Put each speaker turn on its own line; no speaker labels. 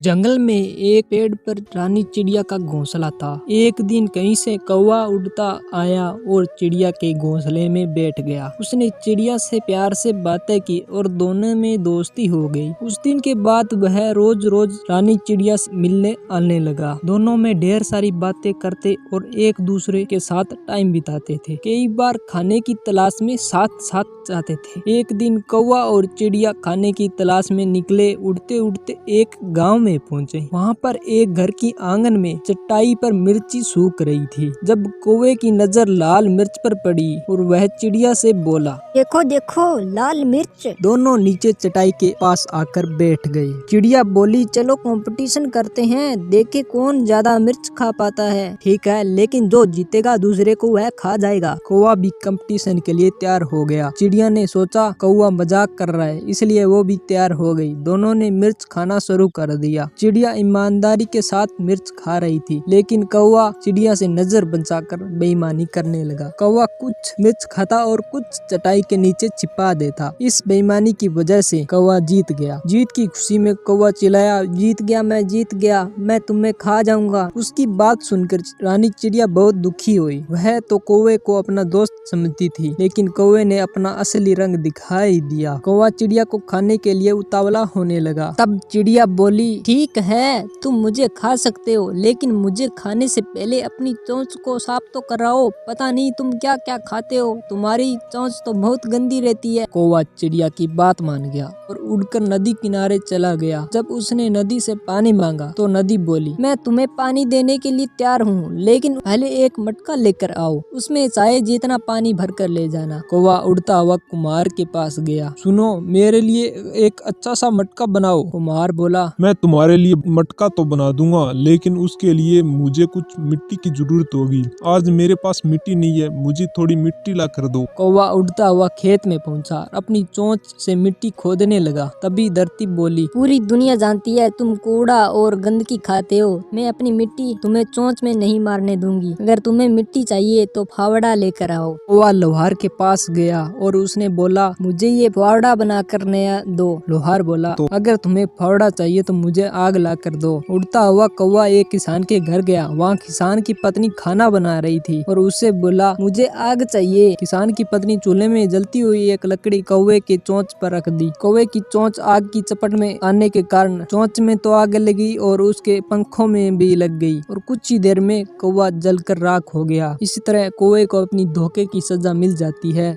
जंगल में एक पेड़ पर रानी चिड़िया का घोंसला था। एक दिन कहीं से कौवा उड़ता आया और चिड़िया के घोंसले में बैठ गया। उसने चिड़िया से प्यार से बातें की और दोनों में दोस्ती हो गई। उस दिन के बाद वह रोज रोज रानी चिड़िया से मिलने आने लगा। दोनों में ढेर सारी बातें करते और एक दूसरे के साथ टाइम बिताते थे। कई बार खाने की तलाश में साथ साथ जाते थे। एक दिन कौवा और चिड़िया खाने की तलाश में निकले। उड़ते उड़ते एक गांव में पहुंचे। वहां पर एक घर की आंगन में चटाई पर मिर्ची सूख रही थी। जब कौवे की नजर लाल मिर्च पर पड़ी और वह चिड़िया से बोला,
देखो देखो लाल मिर्च।
दोनों नीचे चटाई के पास आकर बैठ गए। चिड़िया बोली,
चलो कंपटीशन करते हैं, देखे कौन ज्यादा मिर्च खा पाता है।
ठीक है, लेकिन जो जीतेगा दूसरे को वह खा जाएगा। कौवा भी कंपटीशन के लिए तैयार हो गया। चिड़िया ने सोचा कौवा मजाक कर रहा है, इसलिए वो भी तैयार हो गई। दोनों ने मिर्च खाना शुरू कर दिया। चिड़िया ईमानदारी के साथ मिर्च खा रही थी, लेकिन कौवा चिड़िया से नजर बचाकर बेईमानी करने लगा। कौवा कुछ मिर्च खाता और कुछ चटाई के नीचे छिपा देता। इस बेईमानी की वजह से कौवा जीत गया। जीत की खुशी में कौवा चिल्लाया,
जीत गया, मैं जीत गया, मैं तुम्हें खा जाऊंगा।
उसकी बात सुनकर रानी चिड़िया बहुत दुखी हुई। वह तो कौवे को अपना दोस्त समझती थी, लेकिन कौवे ने अपना असली रंग दिखाई दिया। कौवा चिड़िया को खाने के लिए उतावला होने लगा। तब चिड़िया बोली,
ठीक है, तुम मुझे खा सकते हो, लेकिन मुझे खाने से पहले अपनी चोंच को साफ तो कराओ। पता नहीं तुम क्या क्या खाते हो, तुम्हारी चोंच तो बहुत गंदी रहती है।
कौवा चिड़िया की बात मान गया और उड़कर नदी किनारे चला गया। जब उसने नदी से पानी मांगा तो नदी बोली,
मैं तुम्हें पानी देने के लिए तैयार हूँ, लेकिन पहले एक मटका लेकर आओ, उसमें चाहे जितना पानी भर कर ले जाना।
कौवा उड़ता हुआ कुम्हार के पास गया। सुनो, मेरे लिए एक अच्छा सा मटका बनाओ। कुम्हार बोला,
मैं तुम्हारे लिए मटका तो बना दूंगा, लेकिन उसके लिए मुझे कुछ मिट्टी की जरूरत होगी। आज मेरे पास मिट्टी नहीं है, मुझे थोड़ी मिट्टी ला कर दो।
कौवा उड़ता हुआ खेत में पहुंचा, अपनी चोंच से मिट्टी खोदने लगा। तभी धरती बोली,
पूरी दुनिया जानती है तुम कूड़ा और गंदगी खाते हो। मैं अपनी मिट्टी तुम्हें चोंच में नहीं मारने दूंगी। अगर तुम्हें मिट्टी चाहिए तो फावड़ा लेकर आओ।
कौवा लोहार के पास गया और उसने बोला,
मुझे ये फावड़ा बना कर नया दो।
लोहार बोला, अगर तुम्हें फावड़ा चाहिए तो मुझे आग ला कर दो। उड़ता हुआ कौवा एक किसान के घर गया। वहाँ किसान की पत्नी खाना बना रही थी और उससे बोला,
मुझे आग चाहिए।
किसान की पत्नी चूल्हे में जलती हुई एक लकड़ी कौवे के चोंच पर रख दी। कौवे की चोंच आग की चपेट में आने के कारण चोंच में तो आग लगी और उसके पंखों में भी लग गई और कुछ ही देर में कौवा जलकर राख हो गया। इसी तरह कौवे को अपनी धोखे की सजा मिल जाती है।